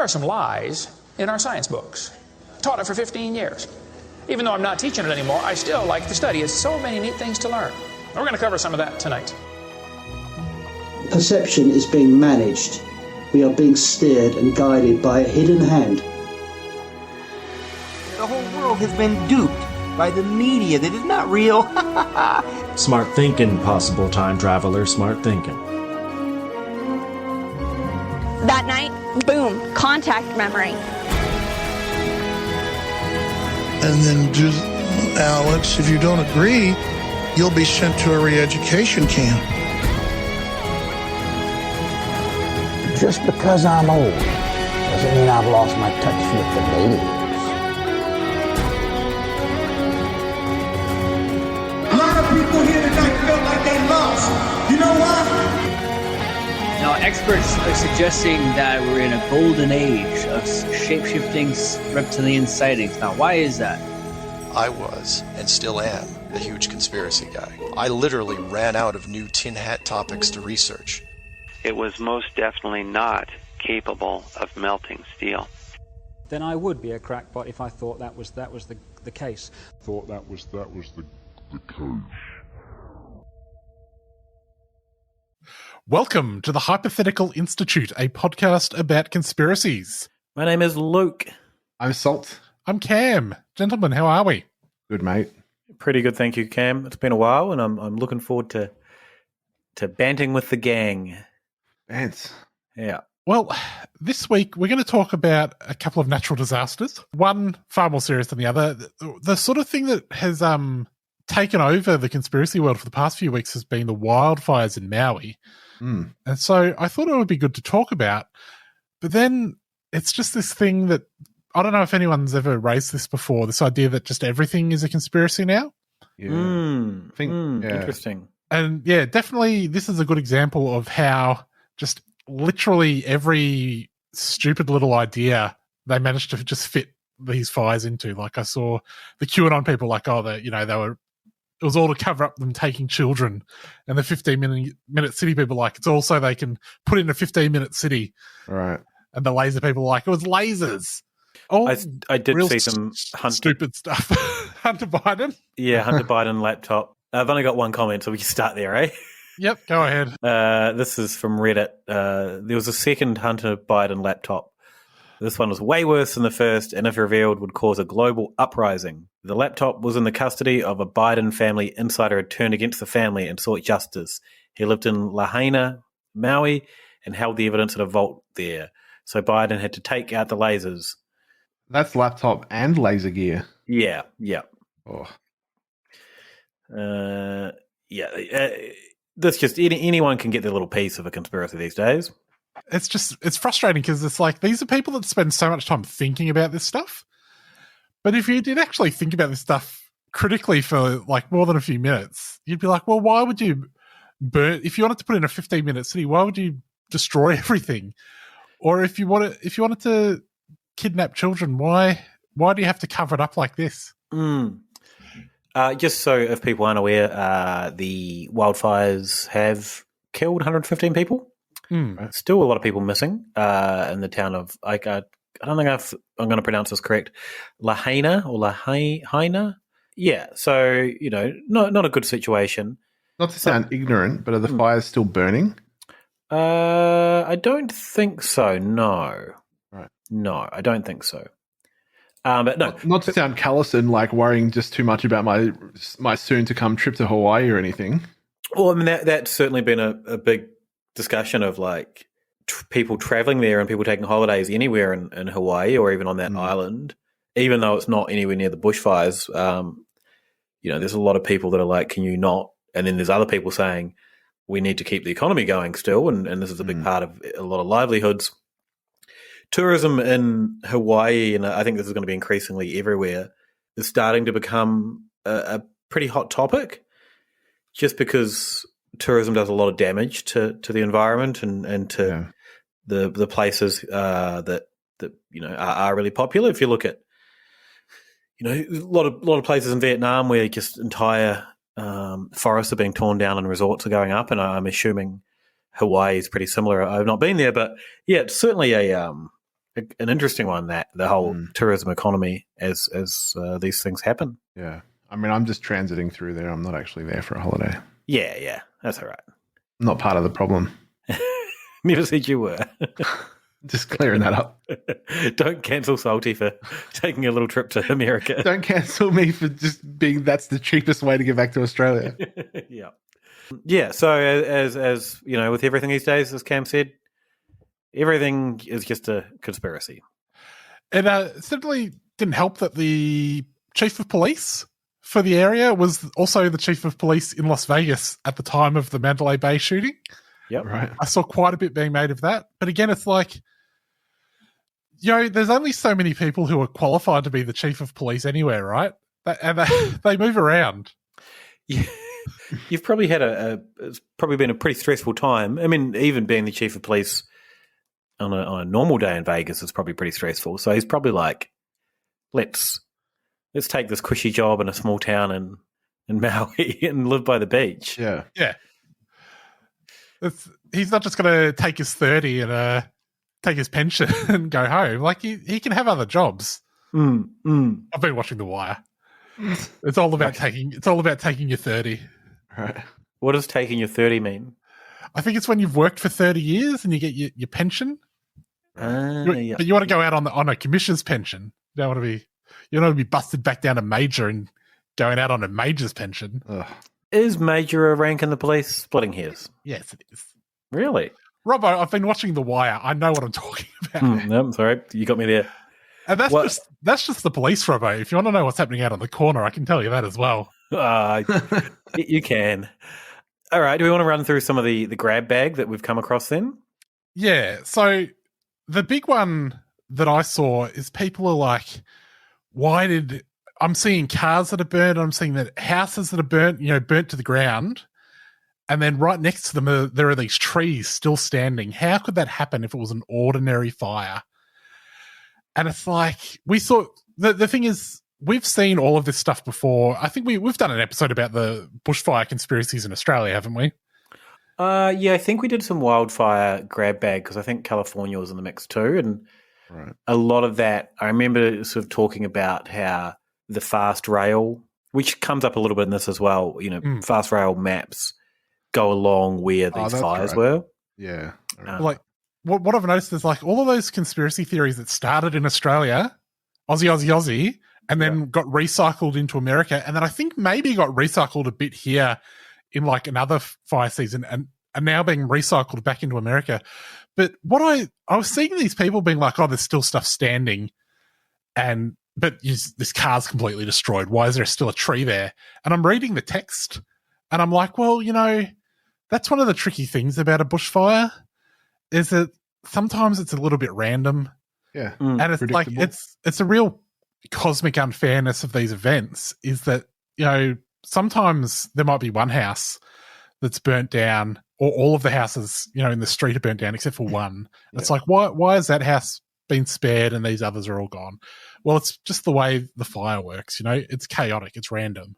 are some lies in our science books. Taught it for 15 years. Even though I'm not teaching it anymore, I still like to study. It's so many neat things to learn. We're going to cover some of that tonight. Perception is being managed. We are being steered and guided by a hidden hand. The whole world has been duped by the media that is not real. Smart thinking, possible time traveler, smart thinking. That night, boom, contact memory. And then, Alex, if you don't agree, you'll be sent to a re-education camp. Just because I'm old doesn't mean I've lost my touch with the ladies. A lot of people here tonight felt like they lost. You know why? Now, experts are suggesting that we're in a golden age of shape-shifting reptilian sightings. Now, why is that? I was, and still am, a huge conspiracy guy. I literally ran out of new tin hat topics to research. It was most definitely not capable of melting steel. Then I would be a crackpot if I thought that was the case. Thought that was the case. Welcome to the Hypothetical Institute, a podcast about conspiracies. My name is Luke. I'm Salt. I'm Cam. Gentlemen, how are we? Good, mate. Pretty good, thank you, Cam. It's been a while, and I'm looking forward to banting with the gang. Bants. Yeah. Well, this week we're going to talk about a couple of natural disasters. One far more serious than the other. The sort of thing that has taken over the conspiracy world for the past few weeks has been the wildfires in Maui. Mm. And so I thought it would be good to talk about. But then it's just this thing that I don't know if anyone's ever raised this before, this idea that just everything is a conspiracy now. Yeah. Interesting. And yeah, definitely this is a good example of how just literally every stupid little idea they managed to just fit these fires into. Like I saw the QAnon people like, it was all to cover up them taking children, and the 15-minute city people like, it's also they can put in a 15-minute city. Right. And the laser people like, it was lasers. I did see some stupid stuff. Hunter Biden? Yeah, Hunter Biden laptop. I've only got one comment, so we can start there, eh? Yep, go ahead. This is from Reddit. There was a second Hunter Biden laptop. This one was way worse than the first, and if revealed, would cause a global uprising. The laptop was in the custody of a Biden family insider who turned against the family and sought justice. He lived in Lahaina, Maui, and held the evidence in a vault there. So Biden had to take out the lasers. That's laptop and laser gear. Yeah. Oh. That's just anyone can get their little piece of a conspiracy these days. It's frustrating because it's like these are people that spend so much time thinking about this stuff. But if you did actually think about this stuff critically for like more than a few minutes, you'd be like, well, why would you if you wanted to put in a 15-minute city, why would you destroy everything? Or if you wanted to kidnap children, why do you have to cover it up like this? Just so if people aren't aware, the wildfires have killed 115 people. Still a lot of people missing in the town of, I don't think I'm going to pronounce this correct, Lahaina or Lahaina. Yeah, so, not a good situation. Not to sound ignorant, but are the fires still burning? I don't think so, no. Right. No, I don't think so. But no. Not to sound callous and like worrying just too much about my soon-to-come trip to Hawaii or anything. Well, I mean, that's certainly been a big discussion of like people traveling there and people taking holidays anywhere in Hawaii or even on that island, even though it's not anywhere near the bushfires. There's a lot of people that are like, can you not? And then there's other people saying we need to keep the economy going still, and this is a big part of a lot of livelihoods. Tourism in Hawaii, and I think this is going to be increasingly everywhere, is starting to become a pretty hot topic just because tourism does a lot of damage to the environment and to the places that are really popular. If you look at a lot of places in Vietnam where just entire forests are being torn down and resorts are going up, and I'm assuming Hawaii is pretty similar. I've not been there, but yeah, it's certainly a an interesting one, that the whole tourism economy as these things happen. Yeah. I mean, I'm just transiting through there. I'm not actually there for a holiday. Yeah, that's all right. I'm not part of the problem. Never said you were. Just clearing that up. Don't cancel Salty for taking a little trip to America. Don't cancel me for just being that's the cheapest way to get back to Australia. Yeah. So as you know, with everything these days, as Cam said, everything is just a conspiracy. It certainly didn't help that the chief of police for the area was also the chief of police in Las Vegas at the time of the Mandalay Bay shooting. Yep. Right. I saw quite a bit being made of that. But again, it's like, there's only so many people who are qualified to be the chief of police anywhere, right? And they move around. Yeah. You've probably had it's probably been a pretty stressful time. I mean, even being the chief of police on a normal day in Vegas is probably pretty stressful. So he's probably like, let's take this cushy job in a small town in Maui and live by the beach. Yeah. Yeah. He's not just going to take his 30 and take his pension and go home. Like, he can have other jobs. I've been watching The Wire. It's all about taking your 30. Right. What does taking your 30 mean? I think it's when you've worked for 30 years and you get your pension. Yeah. But you want to go out on a commissioner's pension. You don't want to be busted back down to major and going out on a major's pension. Ugh. Is major a rank in the police? Splitting hairs. Yes, it is. Really? Robbo, I've been watching The Wire. I know what I'm talking about. No, I'm sorry. You got me there. And that's just the police, Robbo. If you want to know what's happening out on the corner, I can tell you that as well. You can. All right. Do we want to run through some of the grab bag that we've come across then? Yeah. So the big one that I saw is people are like, I'm seeing cars that are burned. I'm seeing that houses that are burnt to the ground. And then right next to them, there are these trees still standing. How could that happen if it was an ordinary fire? And it's like, we saw, the thing is, we've seen all of this stuff before. I think we've done an episode about the bushfire conspiracies in Australia, haven't we? Yeah, I think we did some wildfire grab bag because I think California was in the mix too. And a lot of that, I remember sort of talking about how the fast rail, which comes up a little bit in this as well, fast rail maps go along where these fires were. Yeah. Like, what I've noticed is like all of those conspiracy theories that started in Australia, Aussie, and then got recycled into America, and then I think maybe got recycled a bit here in like another fire season, and are now being recycled back into America. But what I was seeing these people being like, oh, there's still stuff standing, but this car's completely destroyed. Why is there still a tree there? And I'm reading the text, and I'm like, well, that's one of the tricky things about a bushfire, is that sometimes it's a little bit random. Yeah. And it's like, it's a real cosmic unfairness of these events, is that, sometimes there might be one house that's burnt down, or all of the houses, in the street are burnt down except for one. Yeah. It's like, why has that house been spared and these others are all gone? Well, it's just the way the fire works, it's chaotic, it's random.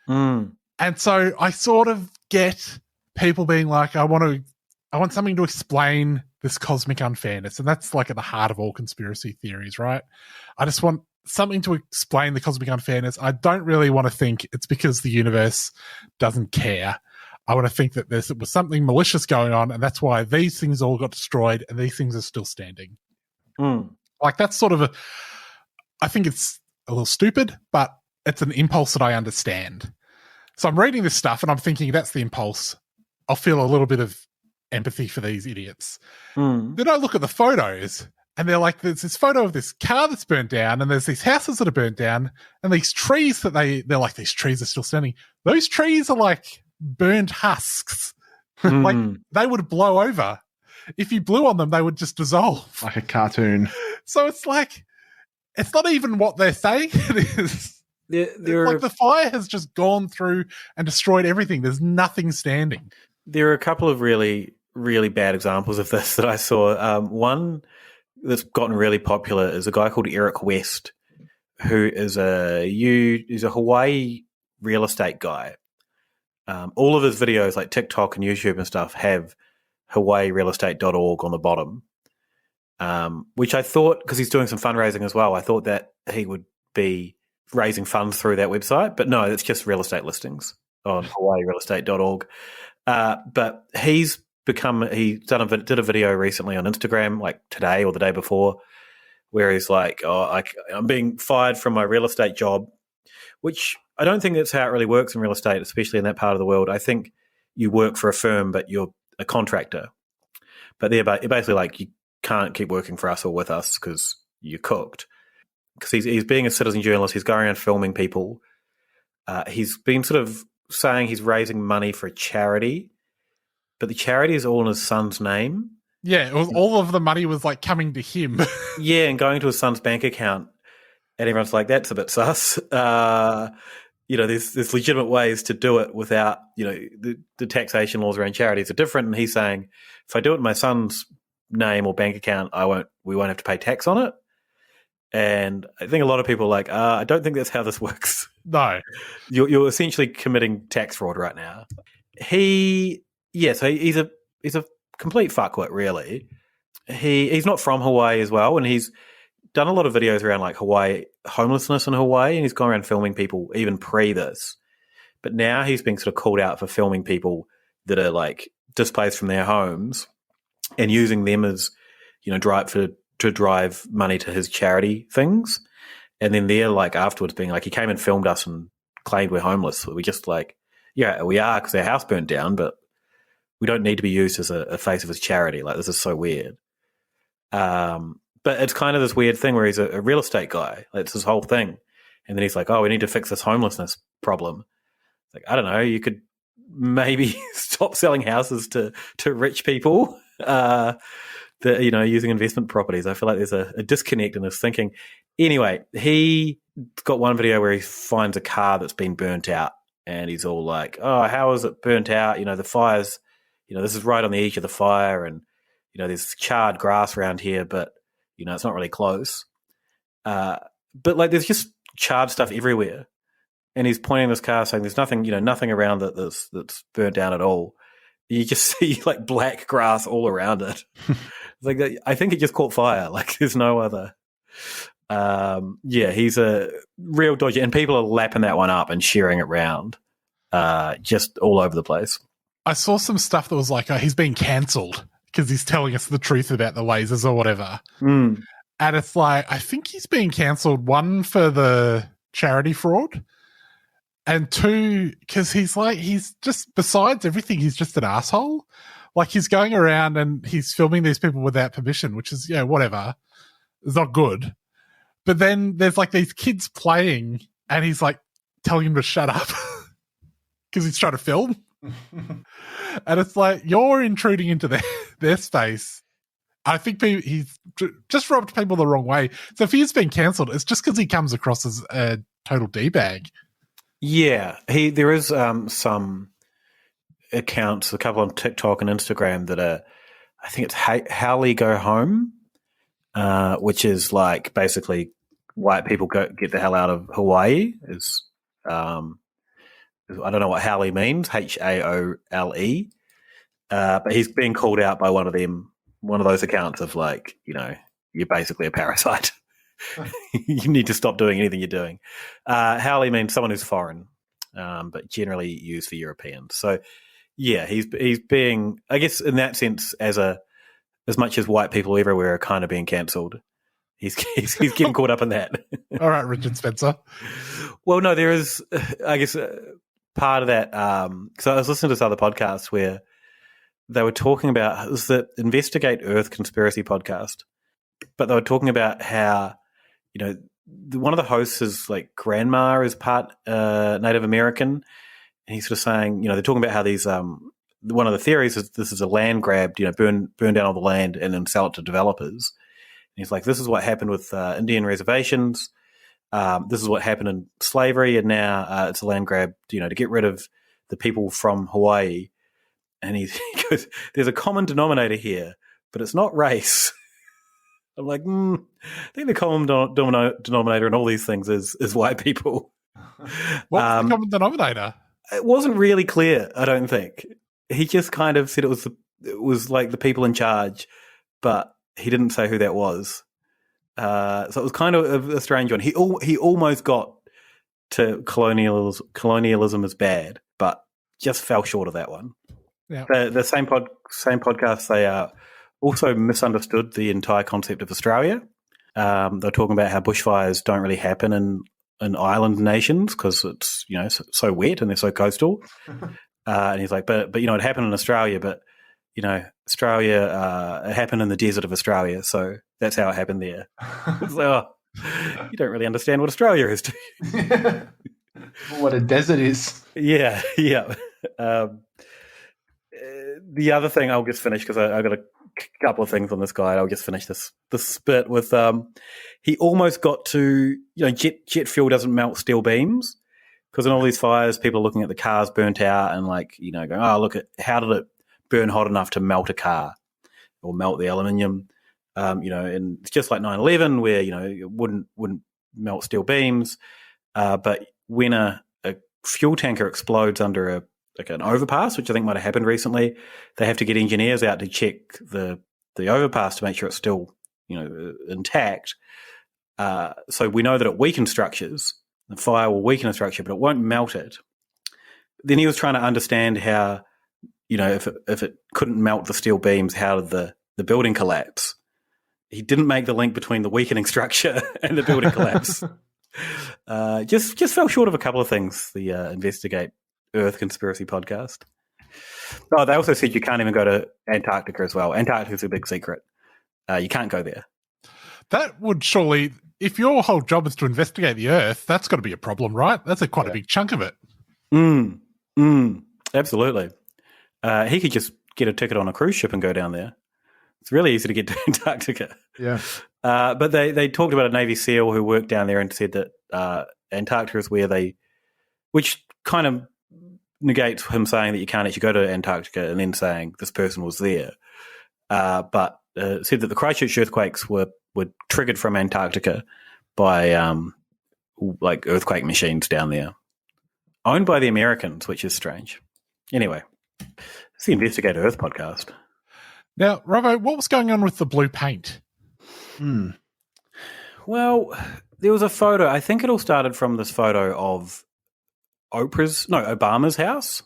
And so I sort of get people being like, I want something to explain this cosmic unfairness. And that's like at the heart of all conspiracy theories, right? I just want something to explain the cosmic unfairness. I don't really want to think it's because the universe doesn't care. I want to think that there was something malicious going on, and that's why these things all got destroyed and these things are still standing. Like, that's sort of I think it's a little stupid, but it's an impulse that I understand. So I'm reading this stuff and I'm thinking, that's the impulse. I'll feel a little bit of empathy for these idiots. Then I look at the photos, and they're like, there's this photo of this car that's burnt down, and there's these houses that are burnt down, and these trees that they're like, these trees are still standing. Those trees are like burnt husks. Like, they would blow over. If you blew on them, they would just dissolve. Like a cartoon. So it's like, it's not even what they're saying it is. Like, the fire has just gone through and destroyed everything. There's nothing standing. There are a couple of really, really bad examples of this that I saw. One that's gotten really popular is a guy called Eric West, who is a Hawaii real estate guy. All of his videos, like TikTok and YouTube and stuff, have hawaiirealestate.org on the bottom. which I thought, because he's doing some fundraising as well, I thought that he would be raising funds through that website. But no, it's just real estate listings on hawaiirealestate.org. But he did a video recently on Instagram, like today or the day before, where he's like, I'm being fired from my real estate job, which I don't think that's how it really works in real estate, especially in that part of the world. I think you work for a firm, but you're a contractor. But they're basically like, you can't keep working for us or with us because you're cooked. Because he's being a citizen journalist, he's going around filming people. He's been sort of saying he's raising money for a charity, but the charity is all in his son's name. Yeah, all of the money was like coming to him. Yeah, and going to his son's bank account. And everyone's like, that's a bit sus. There's legitimate ways to do it without, the taxation laws around charities are different. And he's saying, if I do it in my son's name or bank account, we won't have to pay tax on it. And I think a lot of people are like, I don't think that's how this works. No. You're essentially committing tax fraud right now. So he's a complete fuckwit, really. He's not from Hawaii as well, and he's done a lot of videos around like Hawaii homelessness in Hawaii, and he's gone around filming people even pre this. But now he's being sort of called out for filming people that are like displaced from their homes and using them as, to drive money to his charity things. And then they're like afterwards being like, he came and filmed us and claimed we're homeless. We're just like, yeah, we are because our house burnt down, but we don't need to be used as a face of his charity. Like, this is so weird. But it's kind of this weird thing where he's a real estate guy. That's his whole thing. And then he's like, we need to fix this homelessness problem. It's like, I don't know, you could maybe stop selling houses to rich people that, using investment properties. I feel like there's a disconnect in his thinking. Anyway, he got one video where he finds a car that's been burnt out. And he's all like, how is it burnt out? The fires, this is right on the edge of the fire. And, there's charred grass around here, but it's not really close. But like, there's just charred stuff everywhere. And he's pointing this car saying there's nothing, nothing around it that's burnt down at all. You just see like black grass all around it. Like, I think it just caught fire. Like, there's no other. He's a real dodgy, and people are lapping that one up and sharing it around, just all over the place. I saw some stuff that was like, he's been cancelled because he's telling us the truth about the lasers or whatever. Mm. And it's like, I think he's being cancelled, one, for the charity fraud, and two, because he's just, besides everything, he's just an asshole. Like, he's going around and he's filming these people without permission, which is, whatever. It's not good. But then there's like these kids playing and he's like telling them to shut up because he's trying to film. And it's like, you're intruding into their space. I think he's just rubbed people the wrong way. So if he's been cancelled, it's just because he comes across as a total D-bag. Yeah, there is some accounts, a couple on TikTok and Instagram that are, I think it's Howley Go Home, which is like basically white people get the hell out of Hawaii. I don't know what Howley means, Haole, but he's being called out by one of those accounts of like, you're basically a parasite. You need to stop doing anything you're doing. Howley means someone who's foreign, but generally used for Europeans. So yeah, he's being, I guess in that sense, as much as white people everywhere are kind of being cancelled, he's getting caught up in that. All right, Richard Spencer. Well, no, there is, I guess, part of that. So I was listening to this other podcast where they were talking about, it was the Investigate Earth conspiracy podcast, but they were talking about how, one of the hosts is like grandma is part Native American, and he's sort of saying, they're talking about how these, one of the theories is this is a land grab, burn down all the land and then sell it to developers. And he's like, this is what happened with Indian reservations. This is what happened in slavery, and now it's a land grab, to get rid of the people from Hawaii. And he goes, there's a common denominator here, but it's not race. I'm like, I think the common denominator in all these things is white people. What's the common denominator? It wasn't really clear, I don't think. He just kind of said it was like the people in charge, but he didn't say who that was. So it was kind of a strange one. He almost got to colonialism is bad, but just fell short of that one. Yeah. The same podcast, they also misunderstood the entire concept of Australia. They're talking about how bushfires don't really happen in island nations because it's so wet and they're so coastal. And he's like, but it happened in Australia, but Australia it happened in the desert of Australia, so that's how it happened there. It's like, you don't really understand what Australia is, do you? What a desert is. Yeah. The other thing I'll just finish because I got a couple of things on this guy. I'll just finish this bit with he almost got to jet fuel doesn't melt steel beams because in all these fires people are looking at the cars burnt out and going, oh, look at how did it burn hot enough to melt a car or melt the aluminium. And it's just like 9/11 where it wouldn't melt steel beams, but when a fuel tanker explodes under an overpass, which I think might have happened recently, they have to get engineers out to check the overpass to make sure it's still intact. So we know that it weakens structures. The fire will weaken a structure, but it won't melt it. Then he was trying to understand how if it couldn't melt the steel beams, how did the building collapse? He didn't make the link between the weakening structure and the building collapse. Just fell short of a couple of things. The Investigate Earth Conspiracy podcast. Oh, they also said you can't even go to Antarctica as well. Antarctica's a big secret. You can't go there. That would surely, if your whole job is to investigate the Earth, that's got to be a problem, right? That's quite a big chunk of it. Absolutely. He could just get a ticket on a cruise ship and go down there. It's really easy to get to Antarctica. Yeah. But they talked about a Navy SEAL who worked down there and said that Antarctica is where which kind of negates him saying that you can't actually go to Antarctica and then saying this person was there. But said that the Christchurch earthquakes were triggered from Antarctica by earthquake machines down there, owned by the Americans, which is strange. Anyway, it's the Investigate Earth podcast. Now, Robbo, what was going on with the blue paint? Well, there was a photo. I think it all started from this photo of Obama's house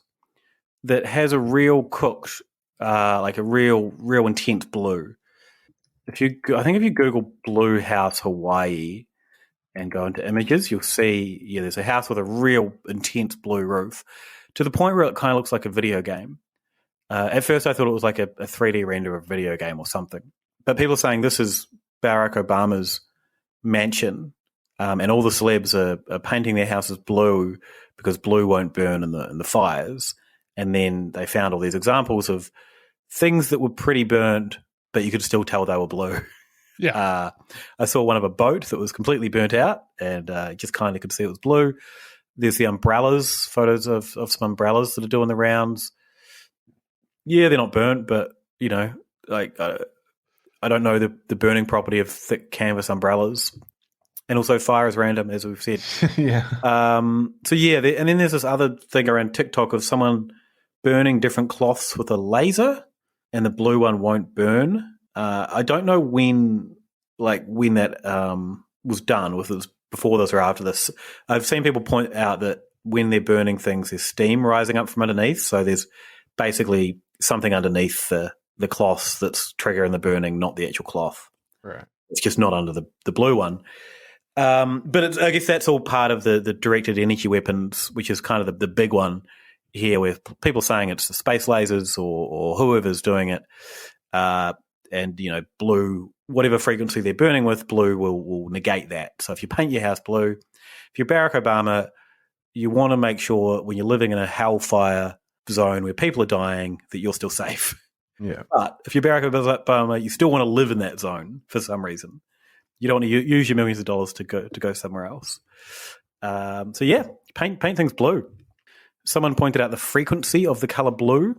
that has a real cooked, a real intense blue. I think if you Google Blue House Hawaii and go into images, you'll see there's a house with a real intense blue roof to the point where it kind of looks like a video game. At first, I thought it was like a 3D render of a video game or something. But people are saying this is Barack Obama's mansion, and all the celebs are painting their houses blue because blue won't burn in the fires. And then they found all these examples of things that were pretty burnt, but you could still tell they were blue. Yeah. I saw one of a boat that was completely burnt out, and just kind of could see it was blue. There's the umbrellas, photos of some umbrellas that are doing the rounds. Yeah, they're not burnt, but, I don't know the burning property of thick canvas umbrellas. And also fire is random, as we've said. Yeah. And then there's this other thing around TikTok of someone burning different cloths with a laser, and the blue one won't burn. I don't know when that was done, whether it was before this or after this. I've seen people point out that when they're burning things, there's steam rising up from underneath. So there's basically something underneath the cloth that's triggering the burning, not the actual cloth. Right. It's just not under the blue one. But I guess that's all part of the directed energy weapons, which is kind of the big one here, where people saying it's the space lasers or whoever's doing it. And, blue, whatever frequency they're burning with, blue will negate that. So if you paint your house blue, if you're Barack Obama, you want to make sure when you're living in a hellfire zone where people are dying that you're still safe. Yeah. But if you're Barack Obama, you still want to live in that zone for some reason. You don't want to use your millions of dollars to go somewhere else. Paint things blue. Someone pointed out the frequency of the color blue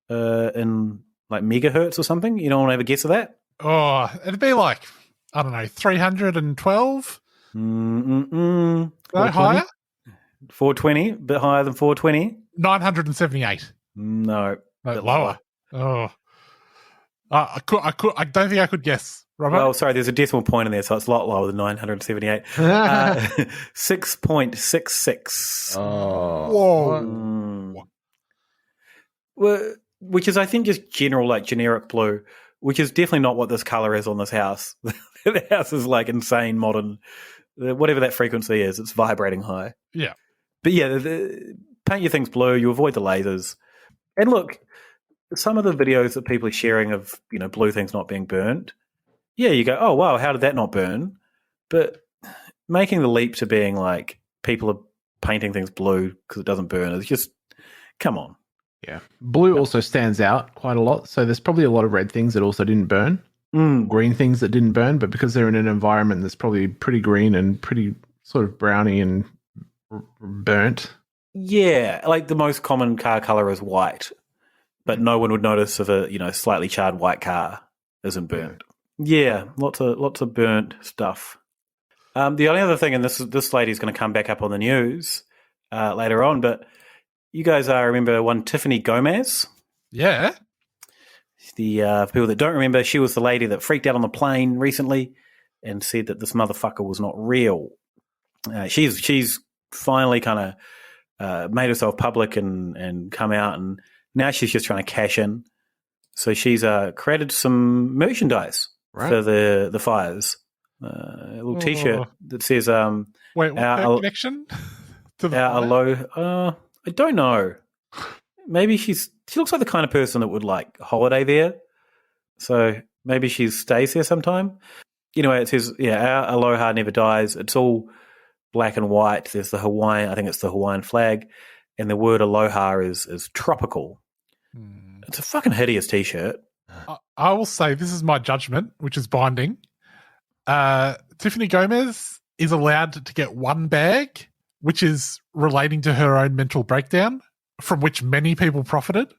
in like megahertz or something. You don't want to have a guess of that? Oh, it'd be like, I don't know, 312? No, higher? 420, a bit higher than 420. 978. No. Lower. Oh. I don't think I could guess, Robert. Well, sorry, there's a decimal point in there, so it's a lot lower than 978. 6.66. Whoa. Well, which is, I think, just generic blue, which is definitely not what this color is on this house. The house is like insane modern, whatever that frequency is, it's vibrating high. Yeah. But yeah, paint your things blue, you avoid the lasers. And look, some of the videos that people are sharing of, blue things not being burnt, yeah, you go, oh, wow, how did that not burn? But making the leap to being like, people are painting things blue because it doesn't burn, it's just, come on. Yeah. Blue also stands out quite a lot. So there's probably a lot of red things that also didn't burn. Green things that didn't burn, but because they're in an environment that's probably pretty green and pretty sort of browny and burnt. Yeah, like the most common car color is white, but no one would notice if a slightly charred white car isn't burnt. Yeah, lots of burnt stuff. The only other thing, and this lady's going to come back up on the news later on, but you guys remember one Tiffany Gomez? Yeah. For people that don't remember, she was the lady that freaked out on the plane recently and said that this motherfucker was not real. She's finally kind of made herself public and come out, and now she's just trying to cash in. So she's created some merchandise for the fires. A little T-shirt that says wait, what's the connection to the fire? I don't know. Maybe she looks like the kind of person that would like holiday there. So maybe she stays there sometime. Anyway, it says, our aloha never dies. It's all black and white. There's the Hawaiian, I think it's the Hawaiian flag, and the word aloha is tropical. It's a fucking hideous T-shirt. I will say this is my judgment, which is binding. Tiffany Gomez is allowed to get one bag, which is relating to her own mental breakdown, from which many people profited.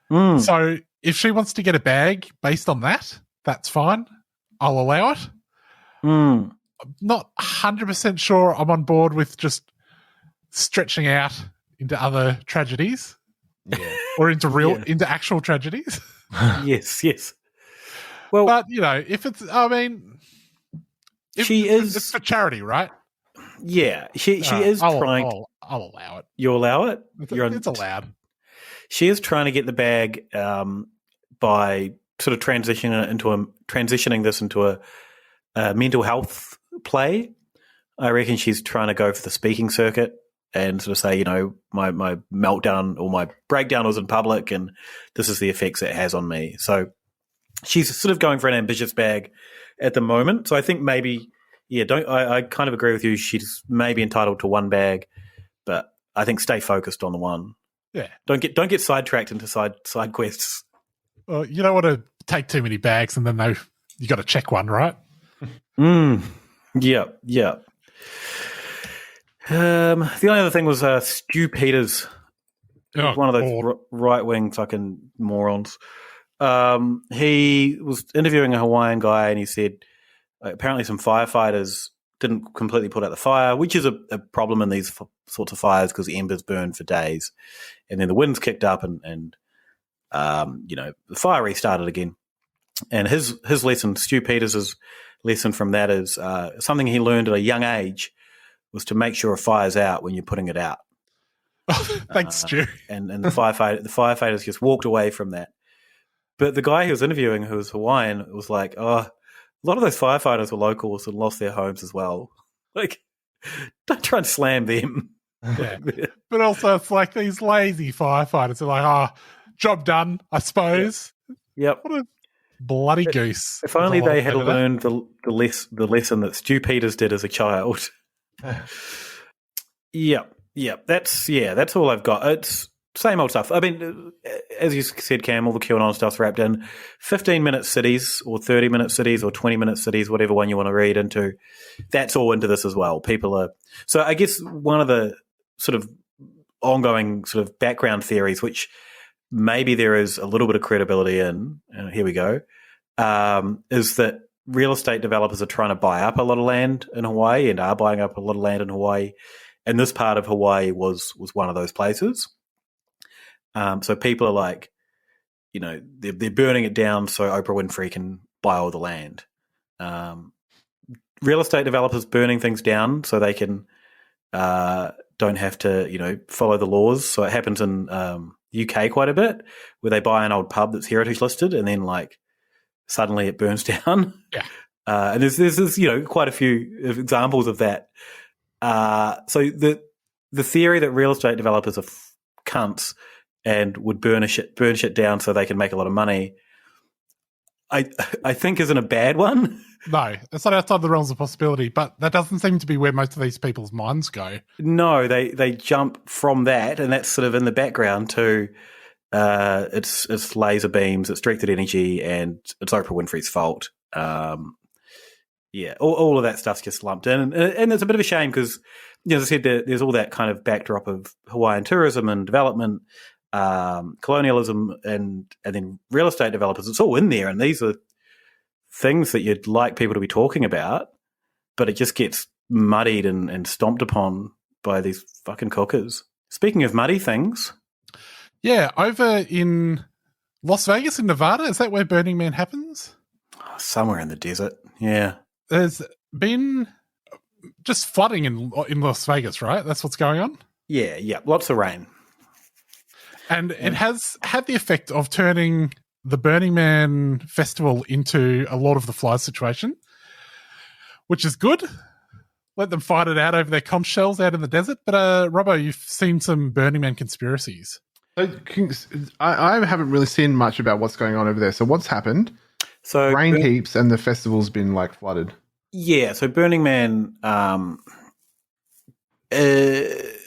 So if she wants to get a bag based on that, that's fine. I'll allow it. I'm not 100% sure I'm on board with just stretching out into other tragedies. Yeah. Or into actual tragedies. Yes. Well, but if it's, it's for charity, right? Yeah, she is trying. I'll allow it. You allow it? It's allowed. She is trying to get the bag by sort of transitioning this into a mental health play. I reckon she's trying to go for the speaking circuit and sort of say, my meltdown or my breakdown was in public, and this is the effects it has on me. So she's sort of going for an ambitious bag at the moment. So I think maybe. Yeah, I kind of agree with you. She's maybe entitled to one bag, but I think stay focused on the one. Yeah. Don't get sidetracked into side quests. Well, you don't want to take too many bags and then you got to check one, right? Yeah. The only other thing was Stu Peters. One of those right-wing fucking morons. He was interviewing a Hawaiian guy and he said, apparently some firefighters didn't completely put out the fire, which is a problem in these sorts of fires because the embers burn for days. And then the winds kicked up and the fire restarted again. And his lesson, Stu Peters' lesson from that is something he learned at a young age was to make sure a fire's out when you're putting it out. Thanks, Stu. And the firefighters just walked away from that. But the guy he was interviewing, who was Hawaiian, was like, a lot of those firefighters were locals and lost their homes as well. Like, don't try and slam them. Yeah. But also, it's like these lazy firefighters are like, job done, I suppose. Yep. What a bloody goose. If only they had learned the lesson that Stu Peters did as a child. Yep. That's all I've got. It's same old stuff. I mean, as you said, Cam, all the QAnon stuff's wrapped in 15-minute cities or 30-minute cities or 20-minute cities, whatever one you want to read into. That's all into this as well. People are... So I guess one of the sort of ongoing sort of background theories, which maybe there is a little bit of credibility in, here we go, is that real estate developers are trying to buy up a lot of land in Hawaii and are buying up a lot of land in Hawaii. And this part of Hawaii was one of those places. So people are like, they're burning it down so Oprah Winfrey can buy all the land. Real estate developers burning things down so they can don't have to, follow the laws. So it happens in UK quite a bit, where they buy an old pub that's heritage listed, and then suddenly it burns down. Yeah. And there's quite a few examples of that. So the theory that real estate developers are cunts and would burn shit down so they can make a lot of money, I think isn't a bad one. No, it's not outside the realms of possibility, but that doesn't seem to be where most of these people's minds go. No, they jump from that, and that's sort of in the background to it's laser beams, it's directed energy, and it's Oprah Winfrey's fault. All of that stuff's just lumped in, and it's a bit of a shame because, as I said, there's all that kind of backdrop of Hawaiian tourism and development, colonialism, and then real estate developers. It's all in there, and these are things that you'd like people to be talking about, but it just gets muddied and stomped upon by these fucking cookers. Speaking of muddy things. Yeah, over in Las Vegas in Nevada, is that where Burning Man happens? Somewhere in the desert, yeah. There's been just flooding in Las Vegas, right? That's what's going on? Yeah, lots of rain. And it has had the effect of turning the Burning Man festival into a Lord of the Flies situation, which is good. Let them fight it out over their conch shells out in the desert. But, Robbo, you've seen some Burning Man conspiracies. I haven't really seen much about what's going on over there. So what's happened? So rain heaps and the festival's been flooded. Yeah, so Burning Man, it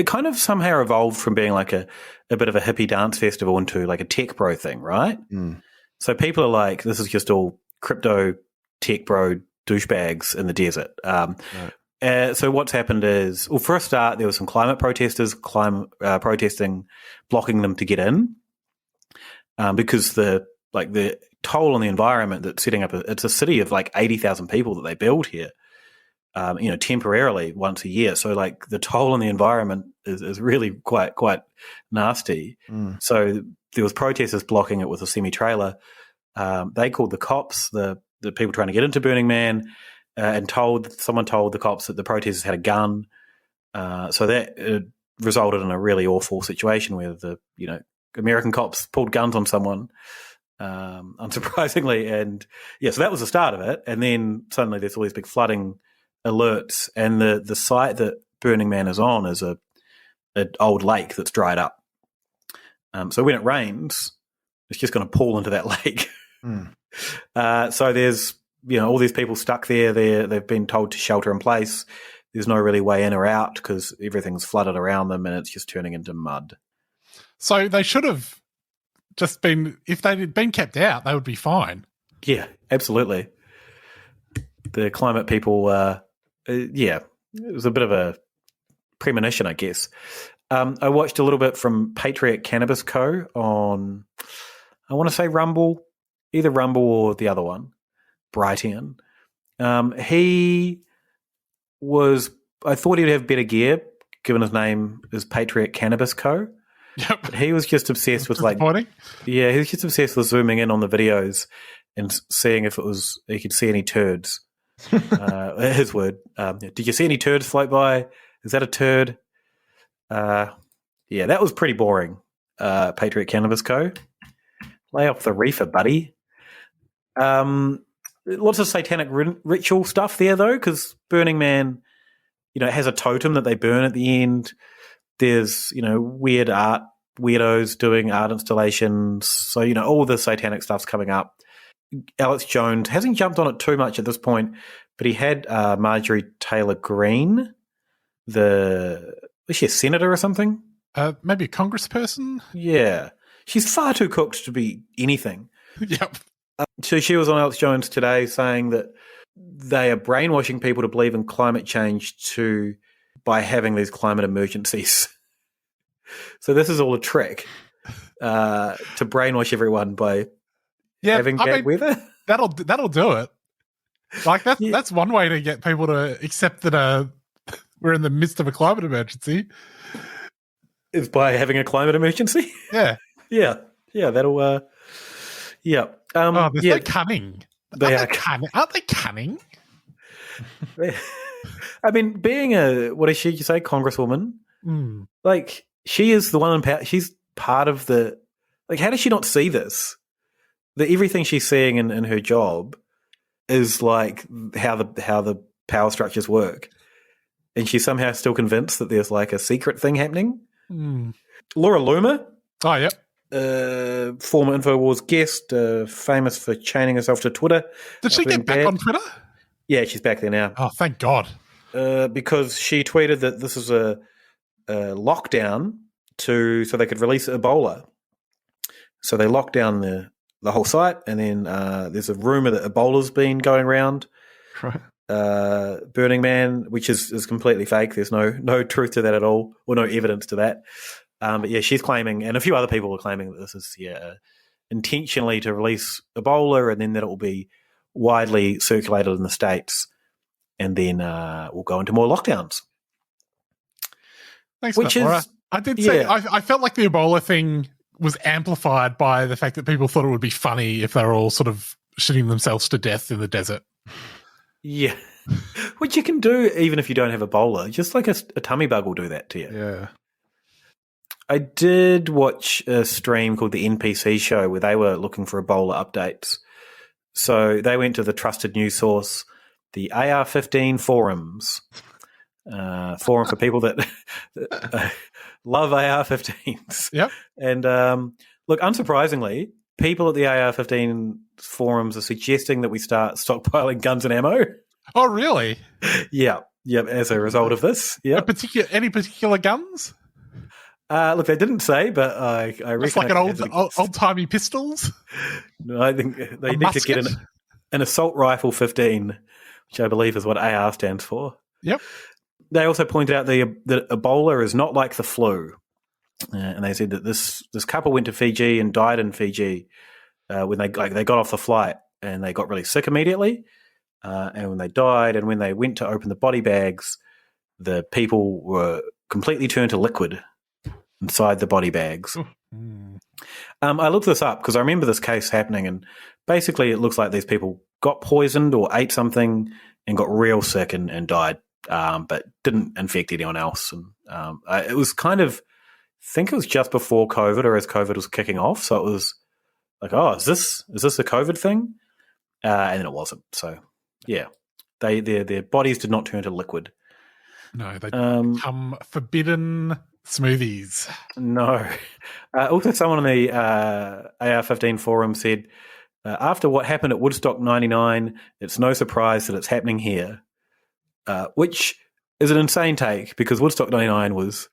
kind of somehow evolved from being a bit of a hippie dance festival into a tech bro thing, right? Mm. So people are like, this is just all crypto tech bro douchebags in the desert. Right. So what's happened is, well, for a start, there were some climate protesters protesting, blocking them to get in, because the toll on the environment that setting up it's a city of 80,000 people that they build here, temporarily once a year. So the toll on the environment is really quite nasty. Mm. So there was protesters blocking it with a semi-trailer. They called the cops, the people trying to get into Burning Man, and someone told the cops that the protesters had a gun. So that resulted in a really awful situation where the American cops pulled guns on someone, unsurprisingly, and so that was the start of it. And then suddenly there's all these big flooding alerts, and the site that Burning Man is on is an old lake that's dried up. So when it rains, it's just going to pour into that lake. Mm. So there's all these people stuck there. They've been told to shelter in place. There's no really way in or out because everything's flooded around them, and it's just turning into mud. So they should have just been, if they'd been kept out, they would be fine. Yeah, absolutely. The climate people, it was a bit of a premonition, I guess. I watched a little bit from Patriot Cannabis Co. on, I want to say Rumble, either Rumble or the other one, Brightian. He was, I thought he'd have better gear, given his name is Patriot Cannabis Co. Yep. But he was just obsessed with he was just obsessed with zooming in on the videos and seeing if he could see any turds. His word. Did you see any turds float by? Is that a turd? That was pretty boring. Patriot Cannabis Co. Lay off the reefer, buddy. Lots of satanic ritual stuff there, though, because Burning Man, it has a totem that they burn at the end. There's, weird art, weirdos doing art installations. So, all the satanic stuff's coming up. Alex Jones hasn't jumped on it too much at this point, but he had Marjorie Taylor Greene, was she a senator or something? Maybe a congressperson? Yeah. She's far too cooked to be anything. Yep. So she was on Alex Jones today saying that they are brainwashing people to believe in climate change by having these climate emergencies. So this is all a trick to brainwash everyone by having bad weather. That'll do it. That's one way to get people to accept that we're in the midst of a climate emergency. Is by having a climate emergency? Yeah. Yeah. Yeah, that'll. Yeah. They're yeah, so cunning. They are cunning. Aren't they cunning? I mean, being what did she say, Congresswoman? Mm. Like, she is the one in power. She's part of the. Like, how does she not see this? That everything she's seeing in her job is like how the power structures work, and she's somehow still convinced that there's like a secret thing happening. Mm. Laura Loomer. Oh, yep. Former InfoWars guest, famous for chaining herself to Twitter. Did she get back on Twitter? Yeah, she's back there now. Oh, thank God. Because she tweeted that this is a lockdown so they could release Ebola. So they locked down the whole site, and then there's a rumor that Ebola's been going around. Right. Burning Man, which is completely fake. There's no truth to that at all, or no evidence to that. But yeah, she's claiming, and a few other people are claiming that this is intentionally to release Ebola, and then that it will be widely circulated in the States, and then we'll go into more lockdowns. Thanks, which is Laura. I did say I felt like the Ebola thing was amplified by the fact that people thought it would be funny if they were all sort of shooting themselves to death in the desert. Yeah, which you can do even if you don't have Ebola. Just like a tummy bug will do that to you. Yeah. I did watch a stream called the NPC Show where they were looking for Ebola updates. So they went to the trusted news source, the AR-15 forums, forum for people that love AR-15s. Yep. And look, unsurprisingly, people at the AR-15 forums are suggesting that we start stockpiling guns and ammo. Oh, really? Yeah. As a result of this. Yeah. Any particular guns? Look, they didn't say, but I reckon it's like an old-timey pistols. No, I think they need to get an assault rifle 15, which I believe is what AR stands for. Yep. They also pointed out that Ebola is not like the flu, and they said that this couple went to Fiji and died in Fiji when they got off the flight and they got really sick immediately, and when they died and when they went to open the body bags, the people were completely turned to liquid inside the body bags. I looked this up because I remember this case happening, and basically it looks like these people got poisoned or ate something and got real sick and died, but didn't infect anyone else. And it was kind of, I think it was just before COVID or as COVID was kicking off, so it was like, oh, is this a COVID thing? And then it wasn't. So yeah, their bodies did not turn to liquid. No, they become forbidden smoothies. No. Also, someone on the AR-15 forum said, after what happened at Woodstock 99, it's no surprise that it's happening here, which is an insane take because Woodstock 99 was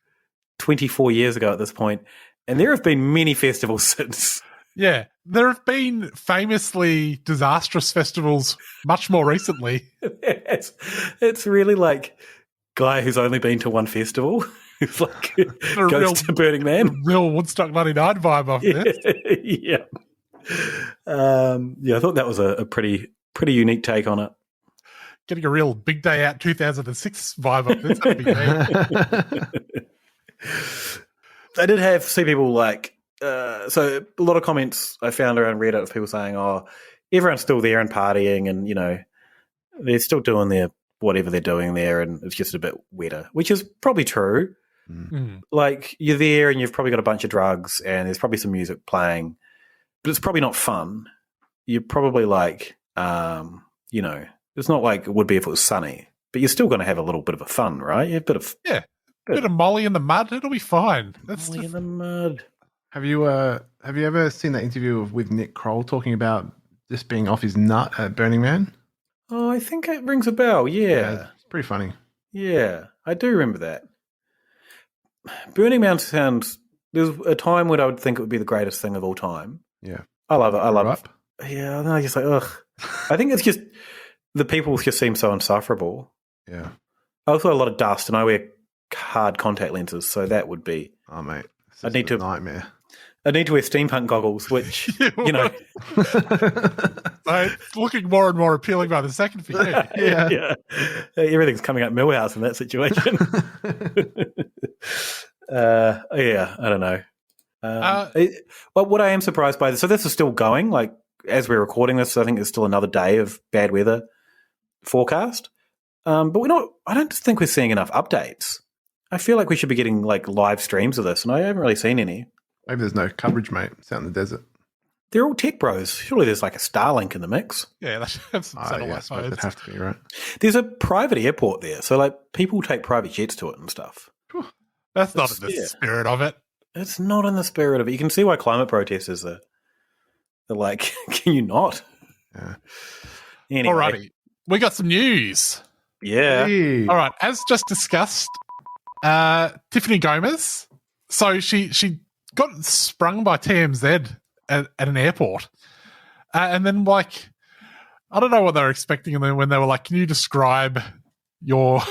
24 years ago at this point, and there have been many festivals since. Yeah, there have been famously disastrous festivals much more recently. It's really like guy who's only been to one festival. It's like goes to Burning Man. Real Woodstock 99 vibe off this. Yeah. I thought that was a pretty unique take on it. Getting a real Big Day Out 2006 vibe off this. That'd be great. I did see people like, so a lot of comments I found around Reddit of people saying, oh, everyone's still there and partying and, they're still doing their whatever they're doing there and it's just a bit wetter, which is probably true. Mm. Like, you're there and you've probably got a bunch of drugs and there's probably some music playing, but it's probably not fun. You're probably like, it's not like it would be if it was sunny, but you're still going to have a little bit of a fun, right? You have a bit of Molly in the mud, it'll be fine. Molly in the mud. Have you ever seen that interview with Nick Kroll talking about just being off his nut at Burning Man? Oh, I think it rings a bell, yeah. It's pretty funny. Yeah, I do remember that. Burning Man sounds... There's a time when I would think it would be the greatest thing of all time. Yeah. I love it. Yeah, and I just like, ugh. I think it's just... The people just seem so insufferable. Yeah. Also a lot of dust, and I wear hard contact lenses, so that would be... Oh, mate. I need to... nightmare. I need to wear steampunk goggles, which, It's looking more and more appealing by the second for you. Yeah. Everything's coming up Millhouse in that situation. I don't know. But what I am surprised by, so this is still going. Like as we're recording this, I think there's still another day of bad weather forecast. But I don't think we're seeing enough updates. I feel like we should be getting like live streams of this, and I haven't really seen any. Maybe there's no coverage, mate. It's out in the desert. They're all tech bros. Surely there's like a Starlink in the mix. Yeah, that's satellite phones. It'd have to be, right? There's a private airport there, so like people take private jets to it and stuff. That's not in the spirit of it. It's not in the spirit of it. You can see why climate protesters are like, can you not? Yeah. Anyway. Alrighty. We got some news. Yeah. Hey. All right. As just discussed, Tiffany Gomez. So she got sprung by TMZ at an airport. And then, like, I don't know what they were expecting. And then when they were like, can you describe your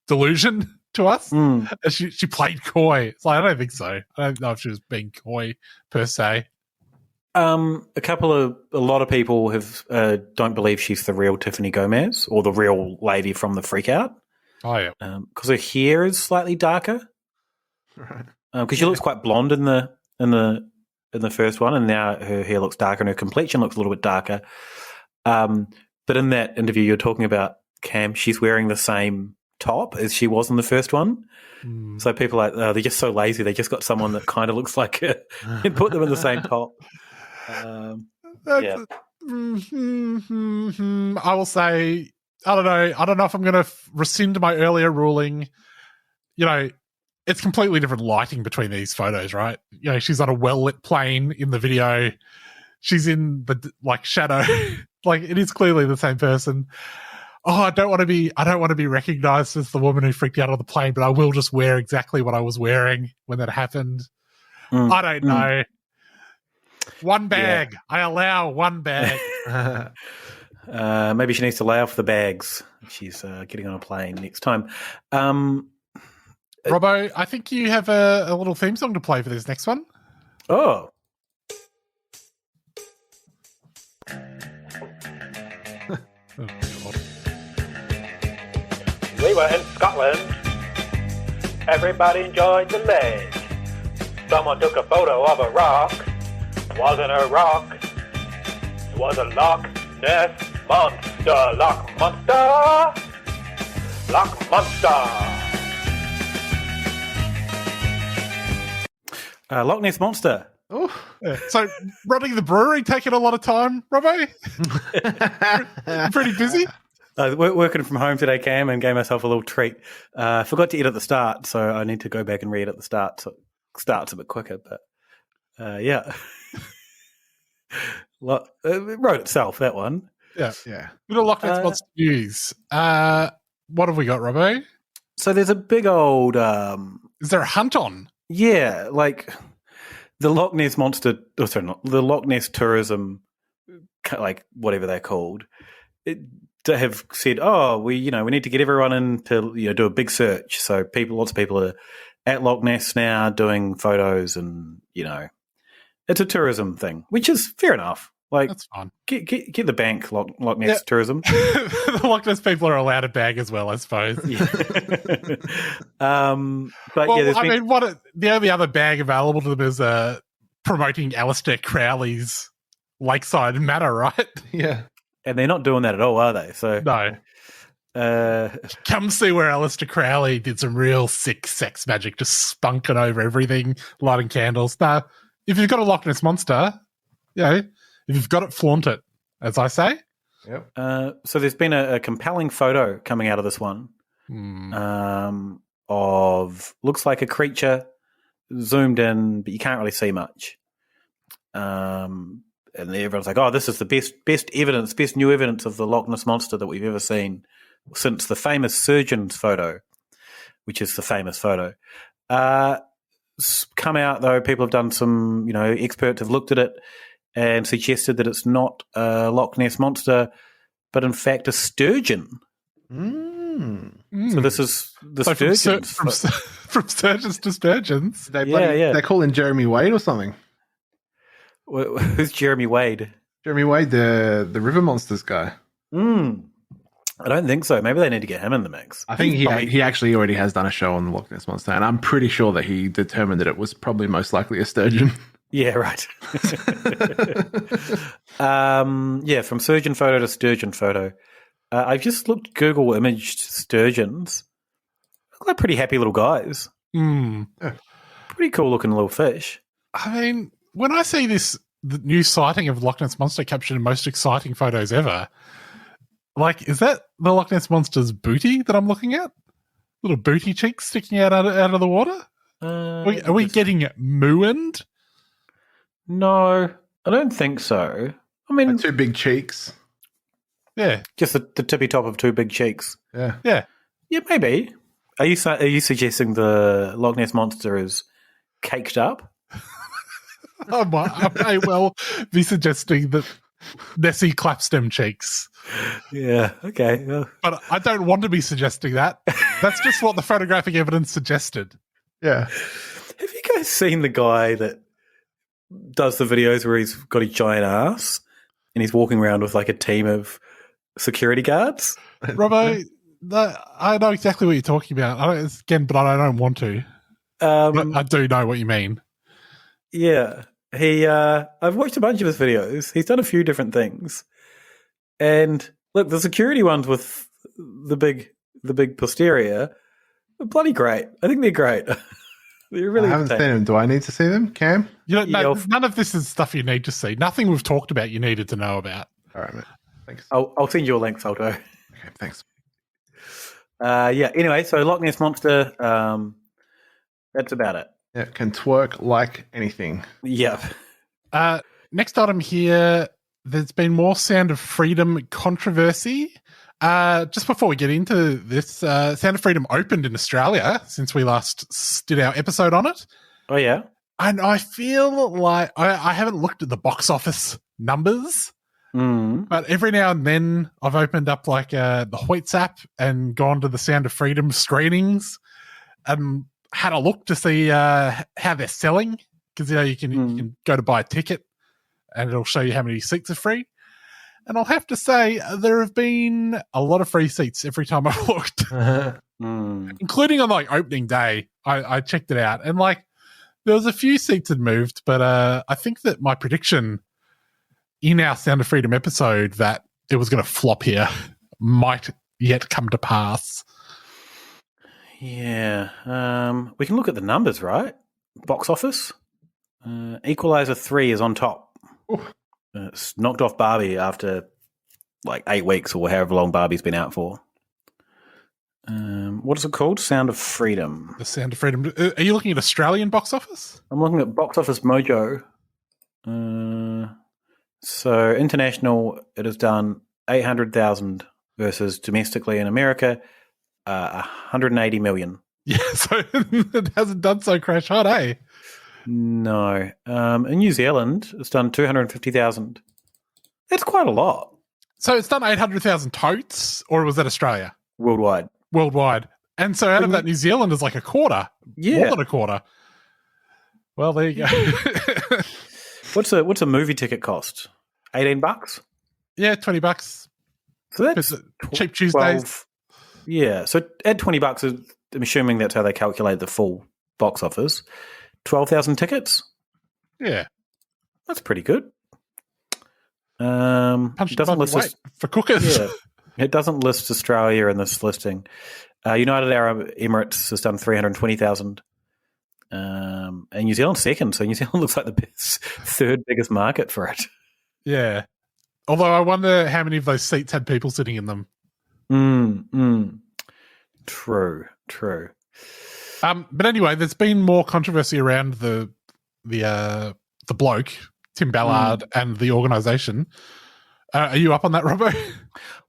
delusion to us? And she played coy. It's like, I don't think so. I don't know if she was being coy per se. A lot of people have don't believe she's the real Tiffany Gomez or the real lady from the Freakout. Oh yeah, because her hair is slightly darker. Right. Because she looks quite blonde in the first one, and now her hair looks darker and her complexion looks a little bit darker. But in that interview you're talking about, Cam, she's wearing the same top as she was in the first one. So people are like, they're just so lazy. They just got someone that kind of looks like her and put them in the same top. I will say, I don't know if I'm going to rescind my earlier ruling. You know, it's completely different lighting between these photos, right? You know, she's on a well-lit plane in the video. She's in the shadow. Like, it is clearly the same person. Oh, I don't want to be recognized as the woman who freaked out on the plane, but I will just wear exactly what I was wearing when that happened. I don't know. One bag. Yeah. I allow one bag. Maybe she needs to lay off the bags. She's getting on a plane next time. Robbo, I think you have a little theme song to play for this next one. Oh. Oh, God. We were in Scotland. Everybody enjoyed the lake. Someone took a photo of a rock. It wasn't a rock. It was a Loch Ness Monster. Loch Monster. Loch Monster. Loch Ness Monster. Oh, yeah. So running the brewery taking a lot of time, Robbo? Pretty busy? Working from home today, Cam, and gave myself a little treat. Forgot to eat at the start, so I need to go back and read at the start, so it starts a bit quicker. But yeah, it wrote itself, that one. Yeah. Little Loch Ness Monster news. What have we got, Robbo? So there's a big old. Is there a hunt on? Yeah, like the Loch Ness Monster. Oh, sorry, not the Loch Ness tourism, like whatever they're called. To have said, we need to get everyone in to do a big search. So lots of people are at Loch Ness now doing photos, and it's a tourism thing, which is fair enough. Like, that's fine. Get the bank, Loch Ness tourism. The Loch Ness people are allowed a bag as well, I suppose. Yeah. But well, yeah, the only other bag available to them is promoting Aleister Crowley's Lakeside Manor, right? Yeah. And they're not doing that at all, are they? So no. Come see where Aleister Crowley did some real sick sex magic, just spunking over everything, lighting candles. Now, if you've got a Loch Ness Monster, if you've got it, flaunt it, as I say. Yep. So there's been a compelling photo coming out of this one of looks like a creature zoomed in, but you can't really see much. And everyone's like, this is the best new evidence of the Loch Ness Monster that we've ever seen since the famous surgeon's photo, which is the famous photo. Come out, though, people have done some, experts have looked at it and suggested that it's not a Loch Ness Monster, but in fact a sturgeon. So this is the sturgeons. From sturgeons to sturgeons. They call in Jeremy Wade or something. Who's Jeremy Wade? Jeremy Wade, the River Monsters guy. I don't think so. Maybe they need to get him in the mix. I think he actually already has done a show on the Loch Ness Monster, and I'm pretty sure that he determined that it was probably most likely a sturgeon. Yeah, right. From surgeon photo to sturgeon photo. I've just looked Google imaged sturgeons. Look like pretty happy little guys. Pretty cool looking little fish. I mean, when I see the new sighting of Loch Ness Monster captured in most exciting photos ever, like, is that the Loch Ness Monster's booty that I'm looking at? Little booty cheeks sticking out of the water? Are we getting mooined? No, I don't think so. I mean, two big cheeks. Yeah, just the tippy top of two big cheeks. Yeah, maybe. Are you suggesting the Loch Ness Monster is caked up? I may well be suggesting that Nessie Clapstem cheeks. Yeah, okay. But I don't want to be suggesting that. That's just what the photographic evidence suggested. Yeah. Have you guys seen the guy that does the videos where he's got his giant ass and he's walking around with like a team of security guards? Robbo, I know exactly what you're talking about. But I don't want to. But I do know what you mean. Yeah. I've watched a bunch of his videos. He's done a few different things. And look, the security ones with the big posterior are bloody great. I think they're great. They're really I haven't seen them. Do I need to see them, Cam? None of this is stuff you need to see. Nothing we've talked about you needed to know about. All right, mate. Thanks. I'll send you a link, Salto. Okay, thanks. Anyway, so Loch Ness Monster, that's about it. Yeah, can twerk like anything. Yep. Next item here, there's been more Sound of Freedom controversy. Just before we get into this, Sound of Freedom opened in Australia since we last did our episode on it. Oh, yeah? And I feel like I haven't looked at the box office numbers, but every now and then I've opened up like the Hoyts app and gone to the Sound of Freedom screenings and had a look to see how they're selling, because you can go to buy a ticket and it'll show you how many seats are free. And I'll have to say there have been a lot of free seats every time I've looked, including on like opening day. I checked it out, and like there was a few seats had moved, but I think that my prediction in our Sound of Freedom episode that it was going to flop here might yet come to pass. Yeah. We can look at the numbers, right? Box office. Equalizer 3 is on top. It's knocked off Barbie after like 8 weeks or however long Barbie's been out for. What is it called? Sound of Freedom. The Sound of Freedom. Are you looking at Australian box office? I'm looking at Box Office Mojo. So international, it has done 800,000 versus domestically in America, 180 million. Yeah, so it hasn't done so crash hard, eh? No. In New Zealand, it's done 250,000. That's quite a lot. So it's done 800,000 totes, or was that Australia? Worldwide. And so out of that, New Zealand is like a quarter. Yeah. More than a quarter. Well, there you go. What's a movie ticket cost? $18? Yeah, $20. So that's cheap Tuesdays. 12, yeah. So add $20. I'm assuming that's how they calculate the full box office. 12,000 tickets. Yeah, that's pretty good. It doesn't list for cookers. Yeah, it doesn't list Australia in this listing. United Arab Emirates has done 320,000. And New Zealand's second, so New Zealand looks like the third biggest market for it. Yeah. Although I wonder how many of those seats had people sitting in them. True. But anyway, there's been more controversy around the bloke, Tim Ballard, and the organisation. Are you up on that, Robbo?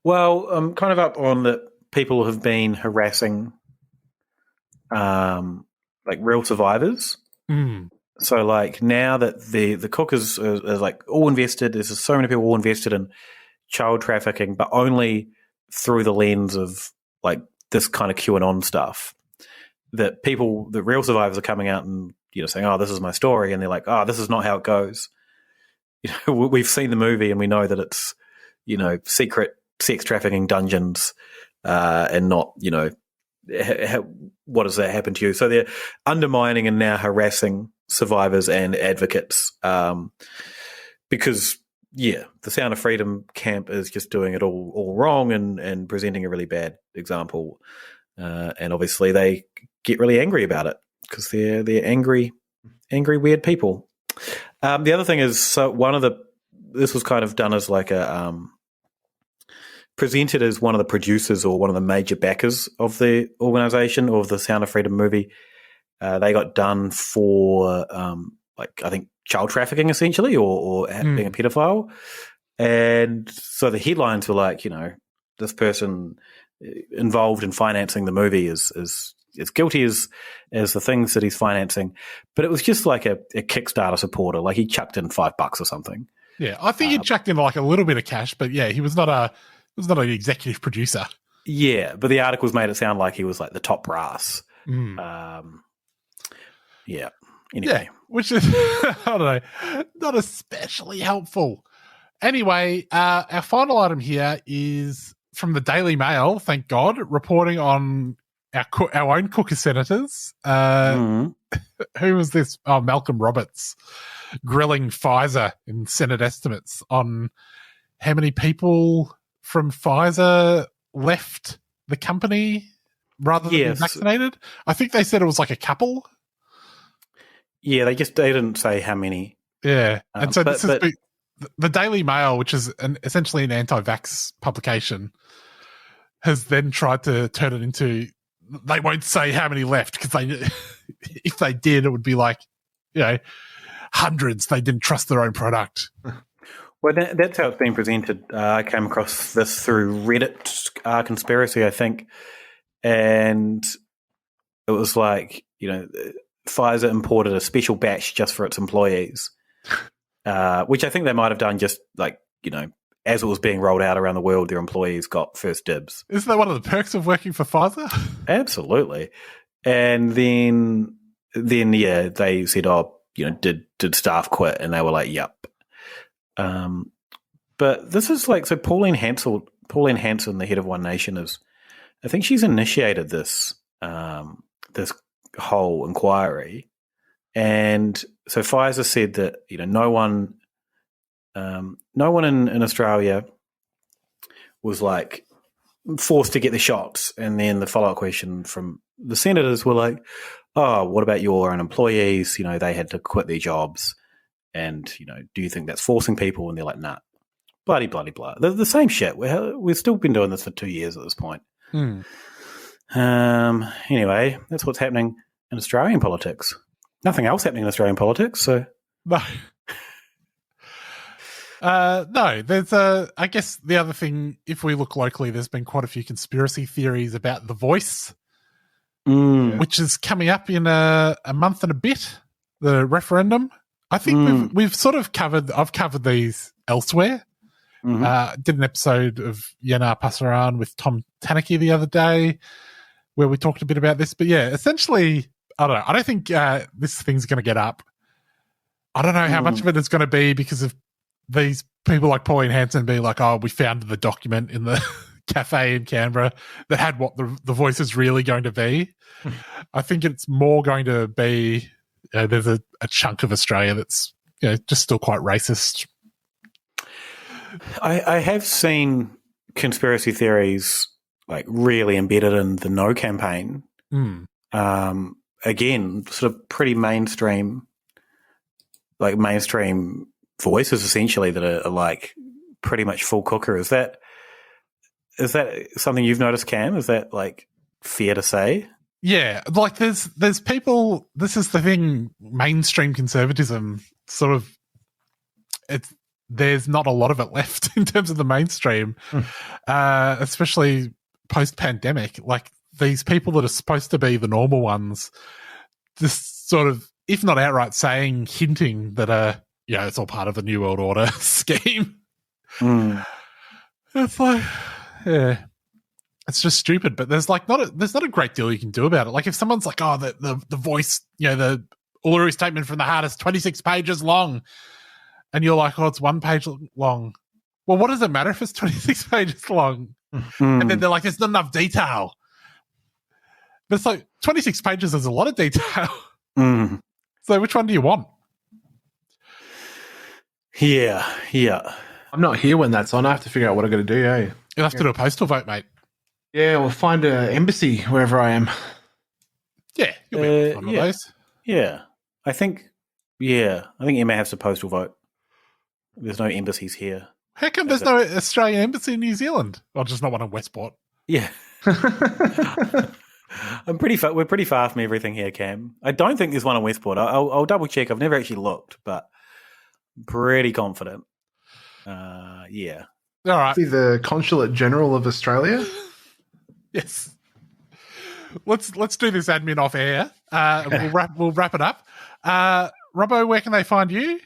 Well, I'm kind of up on that. People have been harassing like real survivors. So like now that the cookers are like all invested, there's so many people all invested in child trafficking, but only through the lens of like this kind of QAnon stuff. That the real survivors are coming out and saying, "Oh, this is my story," and they're like, "Oh, this is not how it goes." We've seen the movie and we know that it's secret sex trafficking dungeons and not, what does that happen to you? So they're undermining and now harassing survivors and advocates because, the Sound of Freedom camp is just doing it all wrong and presenting a really bad example. And obviously they get really angry about it because they're angry, weird people. The other thing is, this was kind of done as like presented as one of the producers or one of the major backers of the organization or of the Sound of Freedom movie. They got done for, I think, child trafficking essentially or being a pedophile. And so the headlines were like, this person involved in financing the movie is as guilty as the things that he's financing. But it was just like a Kickstarter supporter. Like he chucked in $5 or something. Yeah, I think he chucked in like a little bit of cash, but yeah, he was not an executive producer. Yeah, but the articles made it sound like he was like the top brass. Yeah. Anyway. Yeah, which is, I don't know, not especially helpful. Anyway, our final item here is from the Daily Mail, thank God, reporting on our own cooker senators. Who was this? Oh, Malcolm Roberts grilling Pfizer in Senate estimates on how many people from Pfizer left the company rather than be vaccinated. I think they said it was like a couple. Yeah, they didn't say how many. Yeah, and so this is the Daily Mail, which is essentially an anti-vax publication, has then tried to turn it into, they won't say how many left because if they did, it would be like, hundreds. They didn't trust their own product. Well, that's how it's been presented. I came across this through Reddit conspiracy, I think, and it was like, Pfizer imported a special batch just for its employees, which I think they might have done just like, as it was being rolled out around the world, their employees got first dibs. Isn't that one of the perks of working for Pfizer? Absolutely. And then they said, did staff quit? And they were like, yep. But this is like, so Pauline Hanson, the head of One Nation, I think she's initiated this whole inquiry. And so Pfizer said that, no one in Australia was like forced to get the shots. And then the follow-up question from the senators were like, oh, what about your own employees? They had to quit their jobs. And, do you think that's forcing people? And they're like, nah, bloody, bloody, blah. The same shit. We've still been doing this for 2 years at this point. Anyway, that's what's happening in Australian politics. Nothing else happening in Australian politics, so... No. No, there's I guess the other thing, if we look locally, there's been quite a few conspiracy theories about The Voice, which is coming up in a month and a bit, the referendum. I think we've sort of I've covered these elsewhere. Did an episode of Yanar Passaran with Tom Tanaki the other day where we talked a bit about this. But yeah, essentially, I don't know. I don't think this thing's going to get up. I don't know how much of it is going to be because of these people like Pauline Hanson being like, oh, we found the document in the cafe in Canberra that had what the voice is really going to be. I think it's more going to be, there's a chunk of Australia that's just still quite racist. I have seen conspiracy theories like really embedded in the No campaign. Again, sort of pretty mainstream voices essentially that are like pretty much full cooker. Is that something you've noticed, Cam? Is that like fair to say? Yeah, like there's people. This is the thing. Mainstream conservatism sort of there's not a lot of it left in terms of the mainstream, especially post-pandemic. Like these people that are supposed to be the normal ones, just sort of, if not outright saying, hinting that it's all part of the New World Order scheme. It's like, yeah, it's just stupid. But there's not a great deal you can do about it. Like if someone's like, oh, the voice, the Uluru Statement from the Heart is 26 pages long, and you're like, oh, it's 1 page long. well, what does it matter if it's 26 pages long? And then they're like, there's not enough detail. But it's like 26 pages is a lot of detail. So which one do you want? Yeah. I'm not here when that's on. I have to figure out what I got to do, eh? You'll have to do a postal vote, mate. Yeah, we'll find an embassy wherever I am. Yeah, you'll be able to find one of those. Yeah. I think Emma has a postal vote. There's no embassies here. How come there's no Australian embassy in New Zealand? Or just not one in Westport? Yeah. We're pretty far from everything here, Cam. I don't think there's one in Westport. I'll double check. I've never actually looked, but pretty confident. Yeah. All right. Be the Consulate General of Australia. Yes. Let's do this admin off air. We'll wrap it up. Robbo, where can they find you?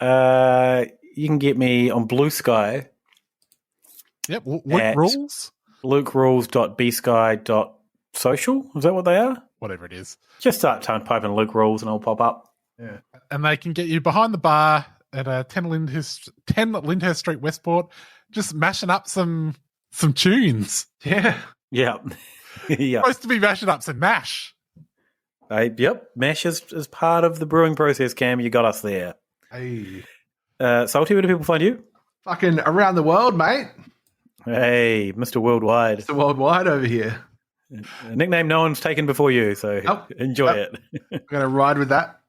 You can get me on Blue Sky. Yep. Luke Rules. LukeRules.bsky.social. Is that what they are? Whatever it is. Just start typing Luke Rules and it'll pop up. Yeah. And they can get you behind the bar at 10 Lyndhurst Street, Westport, just mashing up some tunes. Yeah. Yeah. Yeah. Supposed to be mashing up some mash. Yep. Mash is part of the brewing process, Cam. You got us there. Hey. Salty, where do people find you? Fucking around the world, mate. Hey, Mr. Worldwide. Mr. Worldwide over here. A nickname no one's taken before you, so enjoy it. I'm going to ride with that.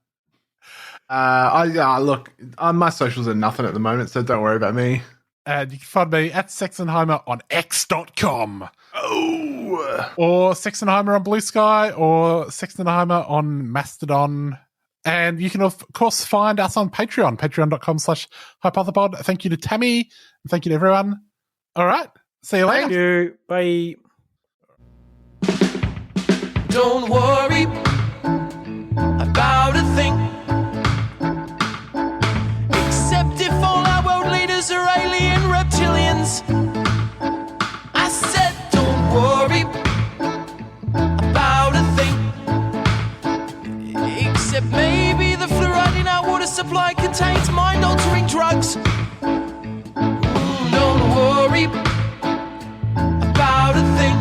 Look, my socials are nothing at the moment, so don't worry about me. And you can find me at Sexenheimer on X.com. Oh! Or Sexenheimer on Blue Sky, or Sexenheimer on Mastodon. And you can, of course, find us on Patreon, patreon.com/hypothepod. Thank you to Tammy, and thank you to everyone. All right. See you later. Thank you. Bye. Don't worry about a thing, except if all our world leaders are alien reptilians. I said don't worry about a thing, except maybe the fluoride in our water supply contains mind-altering drugs. Don't worry about a thing,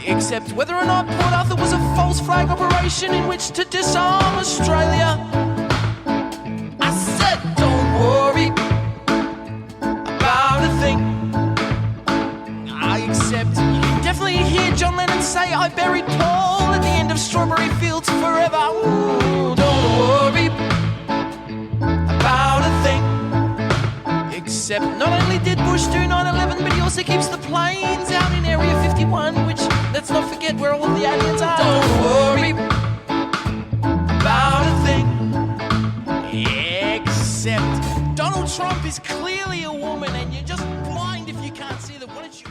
except whether or not Port Arthur was a false flag operation in which to disarm Australia. I said don't worry about a thing. I accept you can definitely hear John Lennon say I buried Paul at the end of Strawberry Fields Forever. Ooh, don't worry about a thing, except not only did Bush do 9/11, but he also keeps the planes out in Area 51, which, let's not forget where all of the aliens are. Don't worry about a thing, except Donald Trump is clearly a woman and you're just blind if you can't see that. Why don't you